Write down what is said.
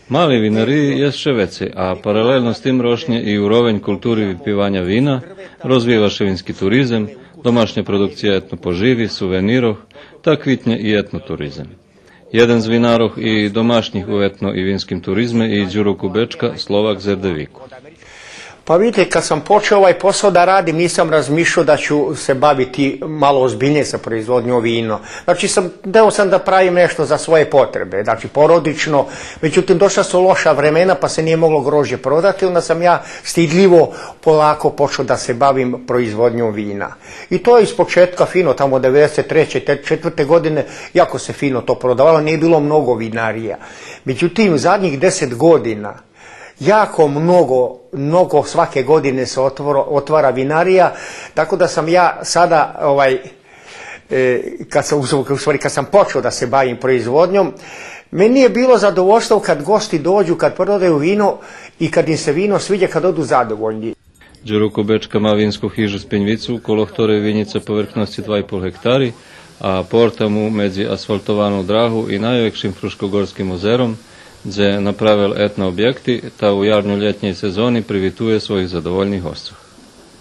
Mali vinariji jeszcze veći, a paralelno s tim rośnie i uroveň kulturi vypivanja vina, rozvijevaše vinski turizem, domašnja produkcija etnopoživi, suveniroh, tak kvitnje i etnoturizem. Jeden z vinaroh i domašnjih u etno i vinskim turizme i Đuro Kubečka, Slovak Zerdeviku. Pa vidite, kad sam počeo ovaj posao da radim, nisam razmišljao da ću se baviti malo ozbiljnije sa proizvodnjom vina. Znači, deo sam da pravim nešto za svoje potrebe, znači porodično. Međutim, došla su loša vremena pa se nije moglo grožđe prodati, onda sam ja stidljivo polako počeo da se bavim proizvodnjom vina. I to je iz početka fino, tamo 93. 4. godine, jako se fino to prodavalo, nije bilo mnogo vinarija. Međutim, zadnjih 10 godina, jako mnogo svake godine se otvara vinarija, tako da sam ja sada, kad sam počeo da se bavim proizvodnjom, meni je bilo zadovoljstvo kad gosti dođu, kad prodaju vino i kad im se vino sviđa, kad odu zadovoljni. Đuro Kubečka má vinsku hižu z Penjvicu, okolo ktorej vinica povrchnosti 2,5 hektari, a porta mu medzi asfaltovanú dráhu i najväčším Fruškogorským ozerom, gdje napravil etno objekti, ta u jarnjo-ljetnjej sezoni privituje svojih zadovoljnih hostov.